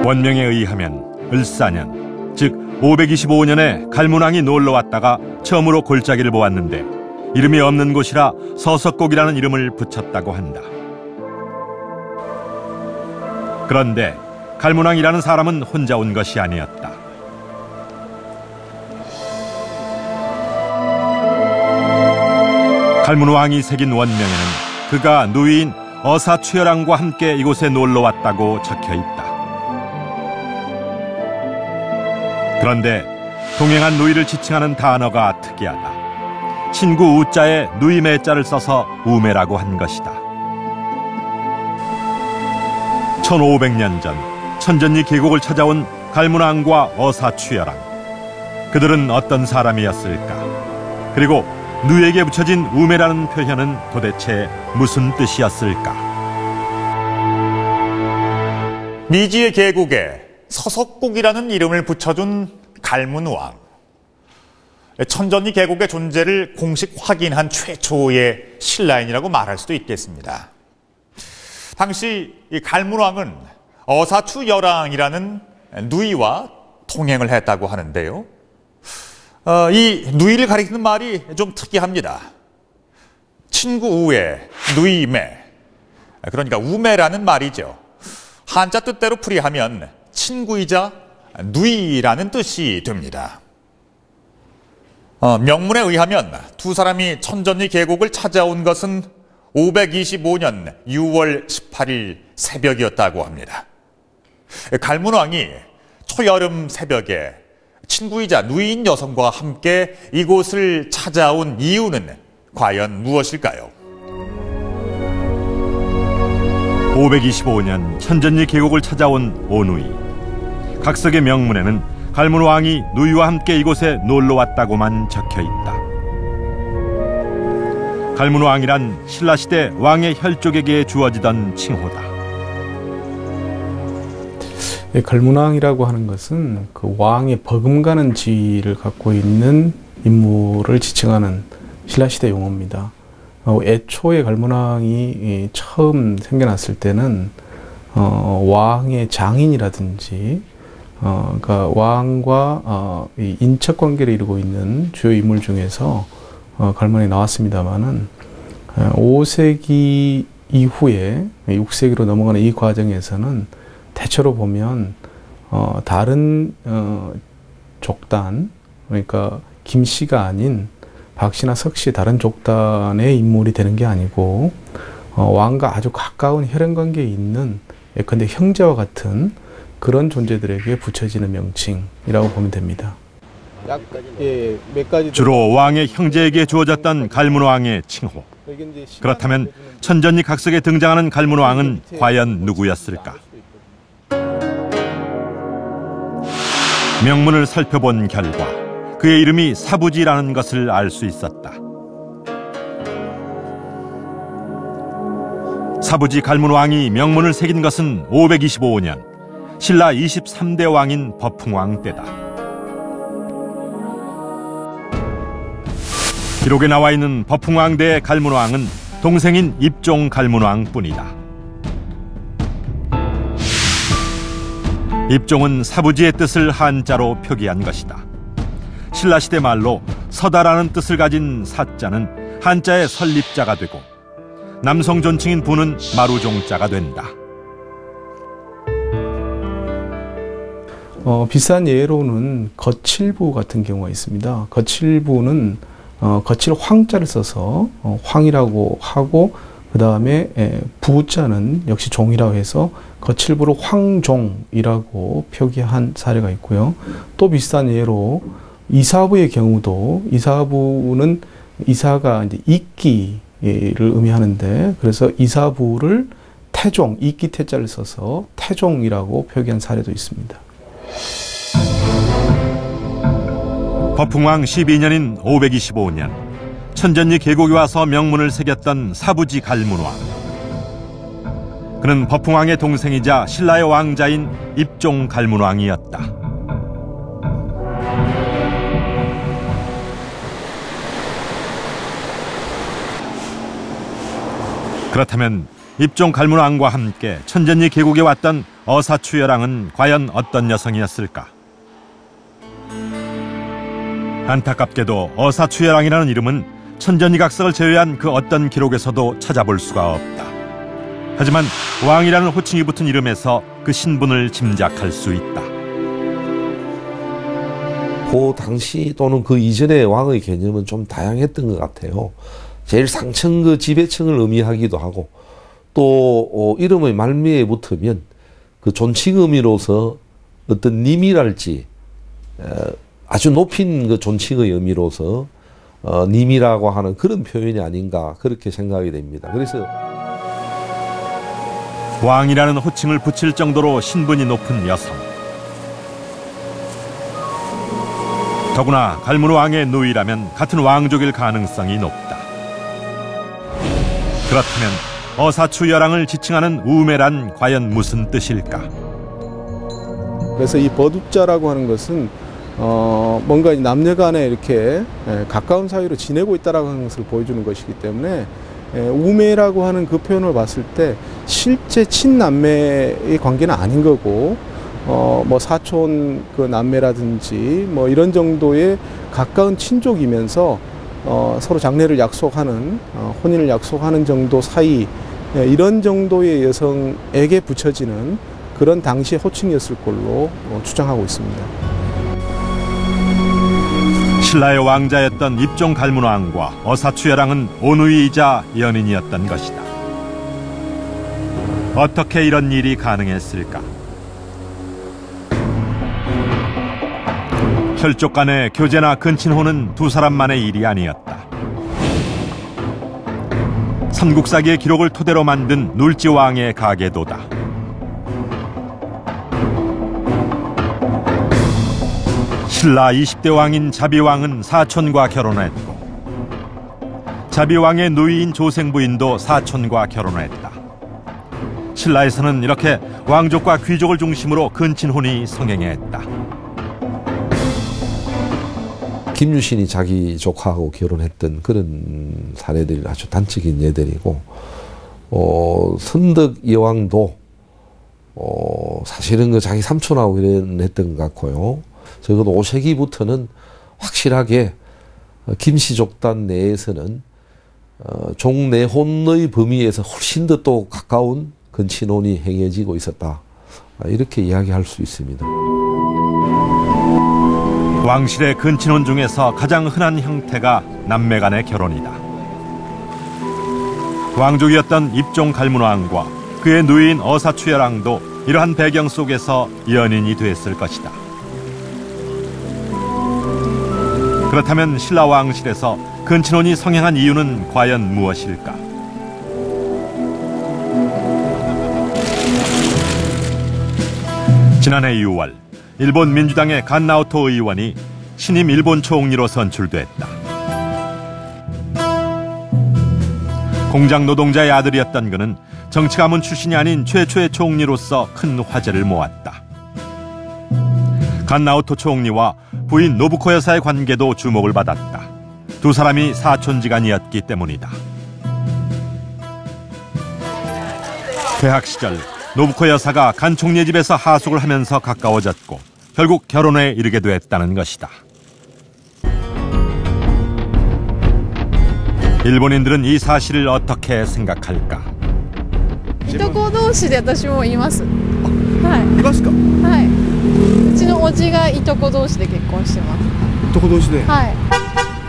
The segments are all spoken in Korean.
원명에 의하면 을사년, 즉 525년에 갈문왕이 놀러왔다가 처음으로 골짜기를 보았는데 이름이 없는 곳이라 서석곡이라는 이름을 붙였다고 한다. 그런데 갈문왕이라는 사람은 혼자 온 것이 아니었다. 갈문왕이 새긴 원명에는 그가 누이인 어사추열왕과 함께 이곳에 놀러왔다고 적혀있다. 그런데 동행한 누이를 지칭하는 단어가 특이하다. 친구 우자에 누이 매자를 써서 우매라고 한 것이다. 1500년 전 천전리 계곡을 찾아온 갈문왕과 어사추열왕. 그들은 어떤 사람이었을까? 그리고 누이에게 붙여진 우매라는 표현은 도대체 무슨 뜻이었을까? 미지의 계곡에 서석곡이라는 이름을 붙여준 갈문왕. 천전리 계곡의 존재를 공식 확인한 최초의 신라인이라고 말할 수도 있겠습니다. 당시 이 갈문왕은 어사추열왕이라는 누이와 동행을 했다고 하는데요. 이 누이를 가리키는 말이 좀 특이합니다. 친구 우에, 누이매. 그러니까 우매라는 말이죠. 한자 뜻대로 풀이하면 친구이자 누이라는 뜻이 됩니다. 명문에 의하면 두 사람이 천전리 계곡을 찾아온 것은 525년 6월 18일 새벽이었다고 합니다. 갈문왕이 초여름 새벽에 친구이자 누이인 여성과 함께 이곳을 찾아온 이유는 과연 무엇일까요? 525년 천전리 계곡을 찾아온 오누이. 각석의 명문에는 갈문왕이 누이와 함께 이곳에 놀러왔다고만 적혀있다. 갈문왕이란 신라시대 왕의 혈족에게 주어지던 칭호다. 갈문왕이라고 하는 것은 그 왕의 버금가는 지위를 갖고 있는 인물을 지칭하는 신라시대 용어입니다. 애초에 갈문왕이 처음 생겨났을 때는 왕의 장인이라든지 그러니까 왕과 인척 관계를 이루고 있는 주요 인물 중에서 갈문왕이 나왔습니다만은 5세기 이후에 6세기로 넘어가는 이 과정에서는 대체로 보면 다른 족단, 그러니까 김씨가 아닌 박씨나 석씨 다른 족단의 인물이 되는 게 아니고 왕과 아주 가까운 혈연관계에 있는 예컨대 형제와 같은 그런 존재들에게 붙여지는 명칭이라고 보면 됩니다. 주로 왕의 형제에게 주어졌던 갈문왕의 칭호. 그렇다면 천전리 각석에 등장하는 갈문왕은 과연 누구였을까? 명문을 살펴본 결과 그의 이름이 사부지라는 것을 알 수 있었다. 사부지 갈문왕이 명문을 새긴 것은 525년 신라 23대 왕인 법흥왕 때다. 기록에 나와 있는 법흥왕 때 갈문왕은 동생인 입종 갈문왕뿐이다. 입종은 사부지의 뜻을 한자로 표기한 것이다. 신라시대 말로 서다라는 뜻을 가진 사자는 한자의 설립자가 되고 남성 존칭인 부는 마루종자가 된다. 비슷한 예로는 거칠부 같은 경우가 있습니다. 거칠부는 거칠 황자를 써서 황이라고 하고 그 다음에 부자는 역시 종이라고 해서 거칠부로 황종이라고 표기한 사례가 있고요. 또 비슷한 예로 이사부의 경우도 이사부는 이사가 이제 이끼를 의미하는데 그래서 이사부를 태종, 이끼 태자를 써서 태종이라고 표기한 사례도 있습니다. 법흥왕 12년인 525년 천전리 계곡에 와서 명문을 새겼던 사부지 갈문왕. 그는 법흥왕의 동생이자 신라의 왕자인 입종 갈문왕이었다. 그렇다면 입종 갈문왕과 함께 천전리 계곡에 왔던 어사추여랑은 과연 어떤 여성이었을까? 안타깝게도 어사추여랑이라는 이름은 천전리 각석을 제외한 그 어떤 기록에서도 찾아볼 수가 없다. 하지만 왕이라는 호칭이 붙은 이름에서 그 신분을 짐작할 수 있다. 그 당시 또는 그 이전의 왕의 개념은 좀 다양했던 것 같아요. 제일 상층 그 지배층을 의미하기도 하고, 또 이름의 말미에 붙으면 그 존칭 의미로서 어떤 님이랄지 아주 높인 그 존칭의 의미로서 님이라고 하는 그런 표현이 아닌가 그렇게 생각이 됩니다. 그래서 왕이라는 호칭을 붙일 정도로 신분이 높은 여성. 더구나 갈문왕의 누이라면 같은 왕족일 가능성이 높다. 그렇다면 어사추여랑을 지칭하는 우매란 과연 무슨 뜻일까? 그래서 이 버둡자라고 하는 것은 뭔가 남녀간에 이렇게 가까운 사이로 지내고 있다라고 하는 것을 보여주는 것이기 때문에 우매라고 하는 그 표현을 봤을 때 실제 친남매의 관계는 아닌 거고, 뭐 사촌 그 남매라든지 뭐 이런 정도의 가까운 친족이면서 서로 장례를 약속하는 혼인을 약속하는 정도 사이, 이런 정도의 여성에게 붙여지는 그런 당시의 호칭이었을 걸로 추정하고 있습니다. 신라의 왕자였던 입종 갈문왕과 어사추여랑은 오누이이자 연인이었던 것이다. 어떻게 이런 일이 가능했을까? 혈족 간의 교제나 근친혼은 두 사람만의 일이 아니었다. 삼국사기의 기록을 토대로 만든 눌지왕의 가계도다. 신라 20대 왕인 자비왕은 사촌과 결혼했고, 자비왕의 누이인 조생부인도 사촌과 결혼했다. 신라에서는 이렇게 왕족과 귀족을 중심으로 근친혼이 성행했다. 김유신이 자기 조카하고 결혼했던 그런 사례들이 아주 단적인 예들이고, 선덕 여왕도 사실은 그 자기 삼촌하고 결혼했던 것 같고요. 적어도 5세기부터는 확실하게 김씨족단 내에서는 종내혼의 범위에서 훨씬 더 또 가까운 근친혼이 행해지고 있었다, 이렇게 이야기할 수 있습니다. 왕실의 근친혼 중에서 가장 흔한 형태가 남매 간의 결혼이다. 왕족이었던 입종 갈문왕과 그의 누이인 어사추여랑도 이러한 배경 속에서 연인이 됐을 것이다. 그렇다면 신라 왕실에서 근친혼이 성행한 이유는 과연 무엇일까? 지난해 6월 일본 민주당의 간나오토 의원이 신임 일본 총리로 선출됐다. 공장 노동자의 아들이었던 그는 정치 가문 출신이 아닌 최초의 총리로서 큰 화제를 모았다. 간나오토 총리와 부인 노부코 여사의 관계도 주목을 받았다. 두 사람이 사촌지간이었기 때문이다. 대학 시절 노부코 여사가 간 총리의 집에서 하숙을 하면서 가까워졌고 결국 결혼에 이르게 됐다는 것이다. 일본인들은 이 사실을 어떻게 생각할까? いとこ同士で私もいます。はい。いますか？はい。うちのおじがいとこ同士で結婚してます。いとこ同士で。は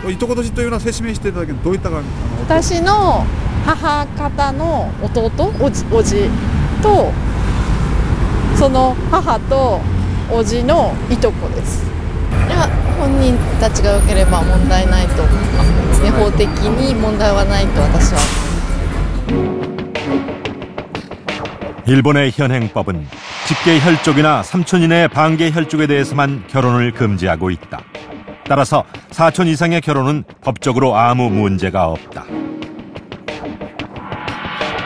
い。いとこ同士というのは説明していただけどどういった感じ？私の母方の弟、おじとその母とおじのいとこです。いや、本人たちが良ければ問題ないと思います。ね、法的に問題はないと私は。 일본의 현행법은 직계 혈족이나 삼촌 이내의 반계 혈족에 대해서만 결혼을 금지하고 있다. 따라서 사촌 이상의 결혼은 법적으로 아무 문제가 없다.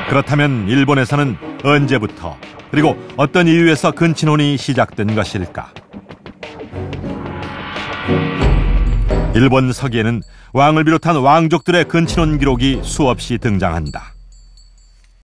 그렇다면 일본에서는 언제부터 그리고 어떤 이유에서 근친혼이 시작된 것일까? 일본 서기에는 왕을 비롯한 왕족들의 근친혼 기록이 수없이 등장한다.